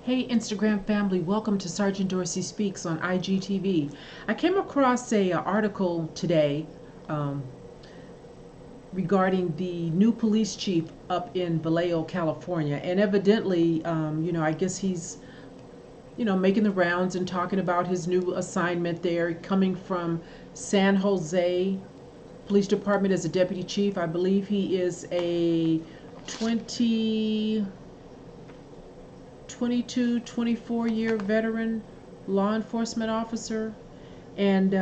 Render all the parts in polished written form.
Hey Instagram family, welcome to Sergeant Dorsey Speaks on IGTV. I came across a article today um, regarding the new police chief up in Vallejo, California, and evidently, I guess he's, making the rounds and talking about his new assignment there, coming from San Jose Police Department as a deputy chief. I believe he is a 22, 24-year veteran law enforcement officer. And,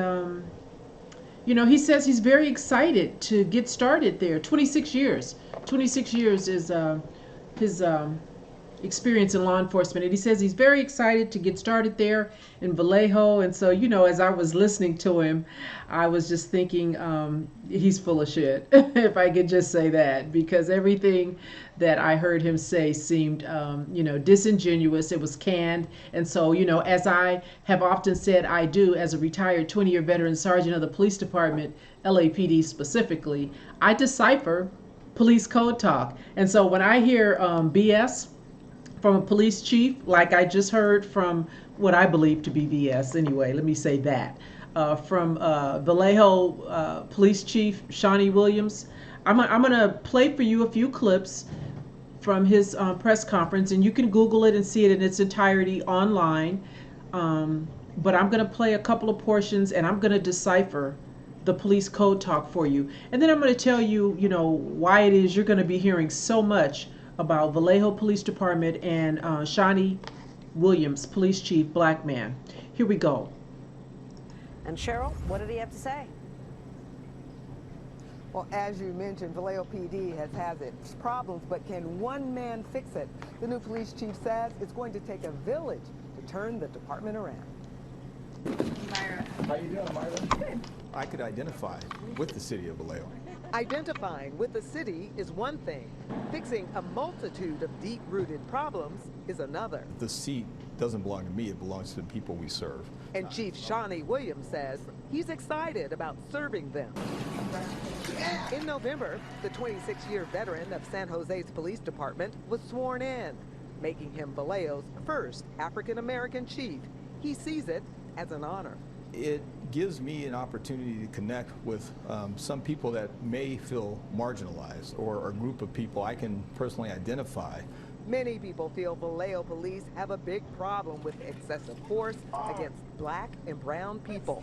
he says he's very excited to get started there. 26 years. 26 years is his experience in law enforcement. And he says he's very excited to get started there in Vallejo. And so, as I was listening to him, I was just thinking he's full of shit, if I could just say that, because everything that I heard him say seemed, disingenuous. It was canned. And so, as I have often said I do as a retired 20-year veteran sergeant of the police department, LAPD specifically, I decipher police code talk. And so when I hear BS from a police chief, like I just heard from what I believe to be BS anyway, let me say that, from Vallejo Police Chief Shawny Williams, I'm going to play for you a few clips from his press conference, and you can Google it and see it in its entirety online. But I'm going to play a couple of portions, and I'm going to decipher the police code talk for you. And then I'm going to tell you, why it is you're going to be hearing so much about Vallejo Police Department and Shawny Williams, Police Chief, black man. Here we go. And Cheryl, what did he have to say? Well, as you mentioned, Vallejo PD has its problems, but can one man fix it? The new police chief says it's going to take a village to turn the department around. Myra. How you doing, Myra? Good. I could identify with the city of Vallejo. Identifying with the city is one thing. Fixing a multitude of deep-rooted problems is another. The seat doesn't belong to me, it belongs to the people we serve. And Chief Shawny Williams says he's excited about serving them. In November, the 26-year veteran of San Jose's police department was sworn in, making him Vallejo's first African-American chief. He sees it as an honor. It gives me an opportunity to connect with some people that may feel marginalized, or a group of people I can personally identify. Many people feel Vallejo police have a big problem with excessive force against black and brown people.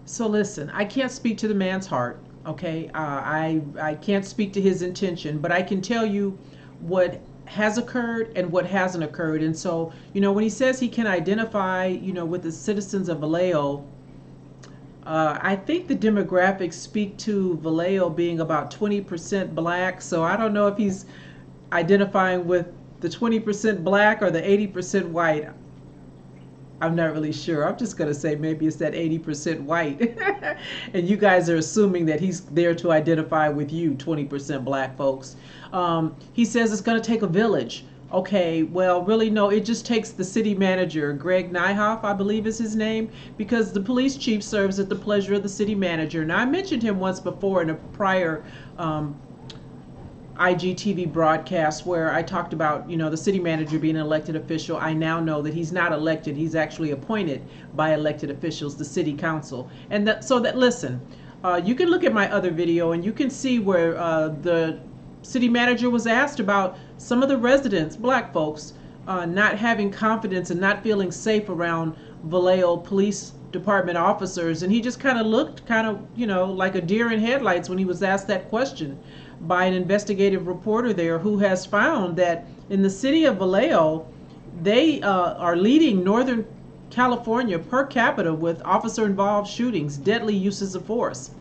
So listen, I can't speak to the man's heart, okay? I can't speak to his intention, but I can tell you what has occurred and what hasn't occurred. And so, when he says he can identify, with the citizens of Vallejo, I think the demographics speak to Vallejo being about 20% black. So I don't know if he's identifying with the 20% black or the 80% white. I'm not really sure. I'm just going to say maybe it's that 80% white. And you guys are assuming that he's there to identify with you, 20% black folks. He says it's going to take a village. Okay, well, really, no, it just takes the city manager, Greg Nyhoff, I believe is his name, because the police chief serves at the pleasure of the city manager. Now, I mentioned him once before in a prior IGTV broadcast where I talked about, the city manager being an elected official. I now know that he's not elected. He's actually appointed by elected officials, the city council. And listen, you can look at my other video and you can see where the city manager was asked about some of the residents, black folks, not having confidence and not feeling safe around Vallejo Police Department officers. And he just kind of looked like a deer in headlights when he was asked that question by an investigative reporter there, who has found that in the city of Vallejo, they are leading Northern California per capita with officer-involved shootings, deadly uses of force.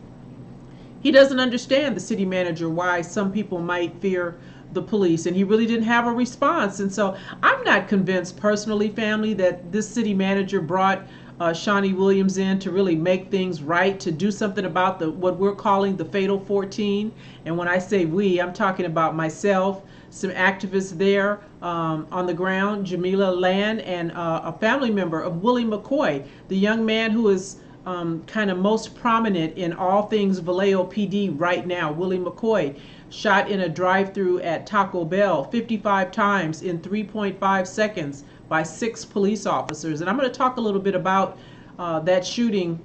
He doesn't understand, the city manager, why some people might fear the police, and he really didn't have a response. And so I'm not convinced personally, family, that this city manager brought Shawny Williams in to really make things right, to do something about what we're calling the fatal 14. And when I say we, I'm talking about myself, some activists there on the ground, Jamila Land, and a family member of Willie McCoy, the young man who is kind of most prominent in all things Vallejo PD right now. Willie McCoy shot in a drive-through at Taco Bell 55 times in 3.5 seconds by 6 police officers. And I'm going to talk a little bit about that shooting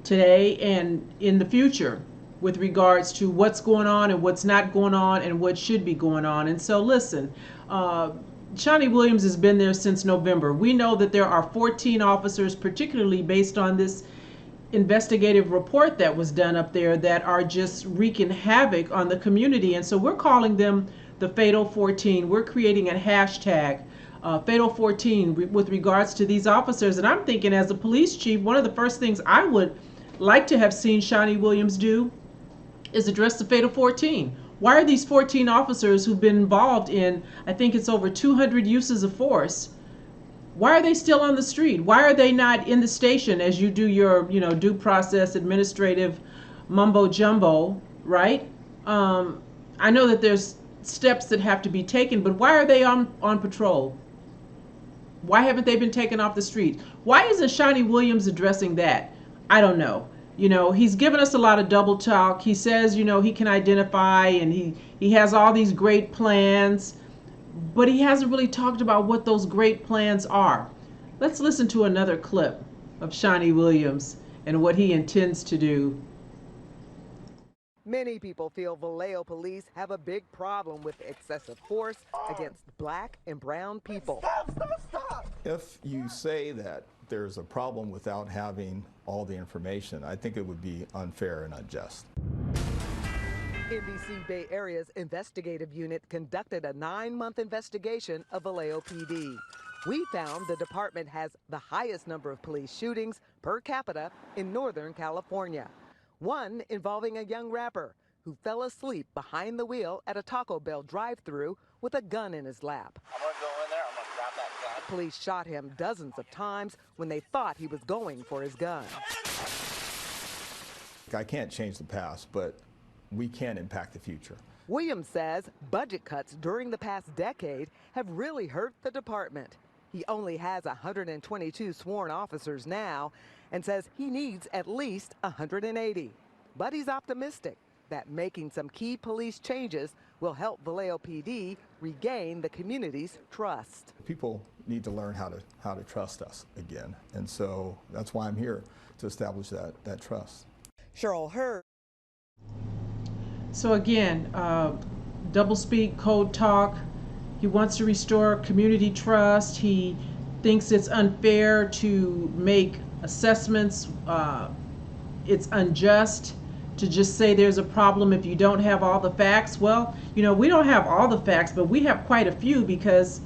today and in the future with regards to what's going on and what's not going on and what should be going on. And so listen, Shawny Williams has been there since November. We know that there are 14 officers, particularly based on this investigative report that was done up there, that are just wreaking havoc on the community. And so we're calling them the Fatal 14. We're creating a hashtag, Fatal 14, with regards to these officers. And I'm thinking, as a police chief, one of the first things I would like to have seen Shawny Williams do is address the Fatal 14. Why are these 14 officers who've been involved in, I think it's over 200 uses of force, why are they still on the street? Why are they not in the station as you do your, due process administrative mumbo jumbo, right? I know that there's steps that have to be taken, but why are they on patrol? Why haven't they been taken off the street? Why isn't Shawny Williams addressing that? I don't know. He's given us a lot of double talk. He says, he can identify and he has all these great plans, but he hasn't really talked about what those great plans are. Let's listen to another clip of Shawny Williams and what he intends to do. Many people feel Vallejo police have a big problem with excessive force against black and brown people. Stop. If you say that there's a problem without having all the information, I think it would be unfair and unjust. NBC Bay Area's investigative unit conducted a 9-month investigation of Vallejo PD. We found the department has the highest number of police shootings per capita in Northern California. One involving a young rapper who fell asleep behind the wheel at a Taco Bell drive-thru with a gun in his lap. I'm gonna go in there, I'm gonna grab that gun. Police shot him dozens of times when they thought he was going for his gun. I can't change the past, but we can impact the future. Williams says budget cuts during the past decade have really hurt the department. He only has 122 sworn officers now and says he needs at least 180. But he's optimistic that making some key police changes will help Vallejo PD regain the community's trust. People need to learn how to trust us again. And so that's why I'm here, to establish that trust. Cheryl Hurd. So again, doublespeak, code talk. He wants to restore community trust. He thinks it's unfair to make assessments. It's unjust to just say there's a problem if you don't have all the facts. Well, we don't have all the facts, but we have quite a few because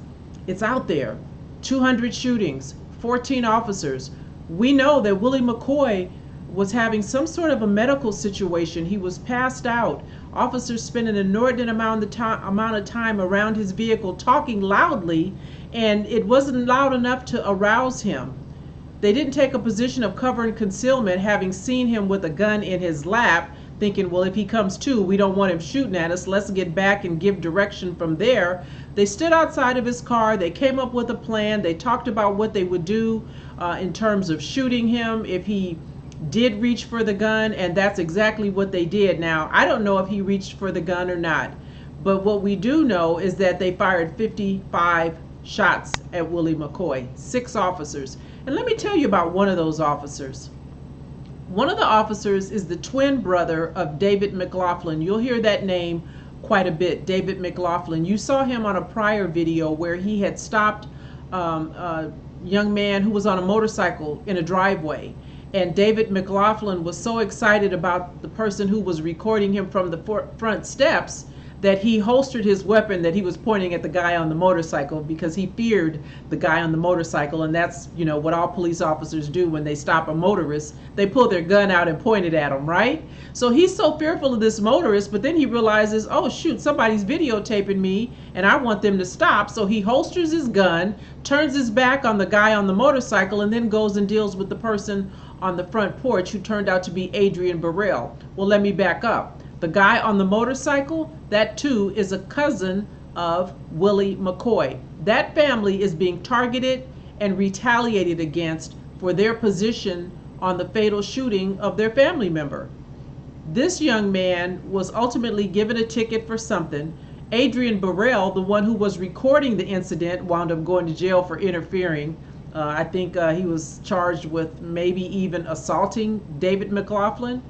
it's out there. 200 shootings, 14 officers. We know that Willie McCoy was having some sort of a medical situation. He was passed out. Officers spent an inordinate amount of time around his vehicle talking loudly, and it wasn't loud enough to arouse him. They didn't take a position of cover and concealment, having seen him with a gun in his lap, thinking, well, if he comes to, we don't want him shooting at us. Let's get back and give direction from there. They stood outside of his car. They came up with a plan. They talked about what they would do in terms of shooting him if he did reach for the gun, and that's exactly what they did. Now, I don't know if he reached for the gun or not, but what we do know is that they fired 55 shots at Willie McCoy, 6 officers. And let me tell you about one of those officers. One of the officers is the twin brother of David McLaughlin. You'll hear that name quite a bit, David McLaughlin. You saw him on a prior video where he had stopped a young man who was on a motorcycle in a driveway. And David McLaughlin was so excited about the person who was recording him from the front steps that he holstered his weapon that he was pointing at the guy on the motorcycle because he feared the guy on the motorcycle. And that's, what all police officers do when they stop a motorist. They pull their gun out and point it at him, right? So he's so fearful of this motorist, but then he realizes, oh shoot, somebody's videotaping me and I want them to stop. So he holsters his gun, turns his back on the guy on the motorcycle, and then goes and deals with the person on the front porch who turned out to be Adrian Burrell. Well, let me back up. The guy on the motorcycle, that too is a cousin of Willie McCoy. That family is being targeted and retaliated against for their position on the fatal shooting of their family member. This young man was ultimately given a ticket for something. Adrian Burrell, the one who was recording the incident, wound up going to jail for interfering. I think he was charged with maybe even assaulting David McLaughlin.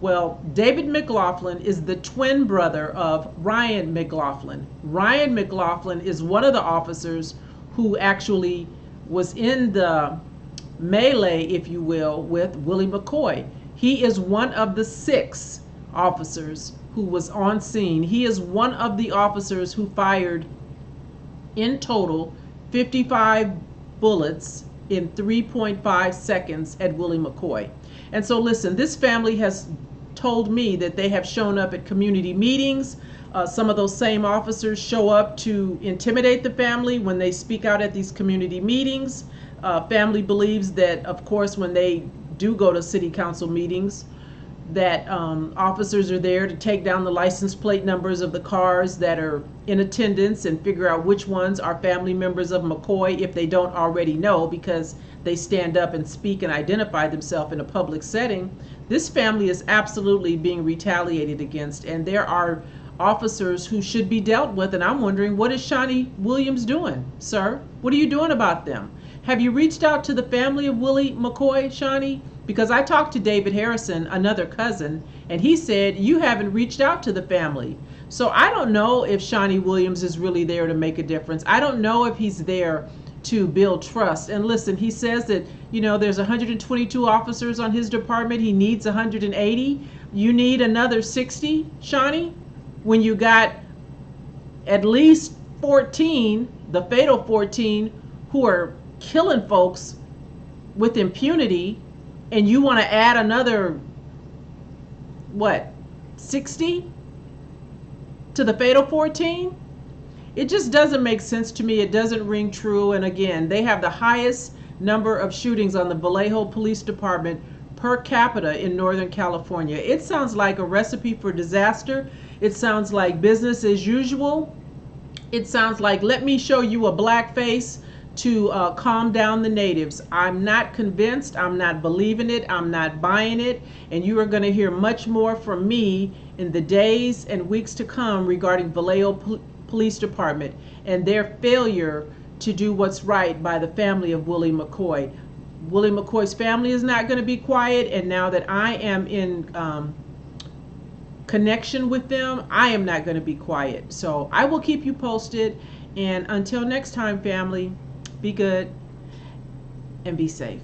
Well, David McLaughlin is the twin brother of Ryan McLaughlin. Ryan McLaughlin is one of the officers who actually was in the melee, if you will, with Willie McCoy. He is one of the 6 officers who was on scene. He is one of the officers who fired in total 55 bullets in 3.5 seconds at Willie McCoy. And so listen, this family has told me that they have shown up at community meetings. Some of those same officers show up to intimidate the family when they speak out at these community meetings. Family believes that, of course, when they do go to city council meetings, that officers are there to take down the license plate numbers of the cars that are in attendance and figure out which ones are family members of McCoy, if they don't already know, because they stand up and speak and identify themselves in a public setting. This family is absolutely being retaliated against, and there are officers who should be dealt with, and I'm wondering, what is Shawny Williams doing, sir? What are you doing about them? Have you reached out to the family of Willie McCoy, Shawny? Because I talked to David Harrison, another cousin, and he said you haven't reached out to the family. So I don't know if Shawny Williams is really there to make a difference. I don't know if he's there to build trust. And listen, he says that, you know, there's 122 officers on his department. He needs 180. You need another 60, Shawny, when you got at least 14, the fatal 14, who are killing folks with impunity, and you want to add another, what, 60 to the fatal 14? It just doesn't make sense to me. It doesn't ring true. And again, they have the highest number of shootings on the Vallejo Police Department per capita in Northern California. It sounds like a recipe for disaster. It sounds like business as usual. It sounds like, let me show you a black face to calm down the natives. I'm not convinced. I'm not believing it. I'm not buying it. And you are going to hear much more from me in the days and weeks to come regarding Vallejo Police Department and their failure to do what's right by the family of Willie McCoy. Willie McCoy's family is not going to be quiet, and now that I am in connection with them, I am not going to be quiet. So I will keep you posted, and until next time, family, be good and be safe.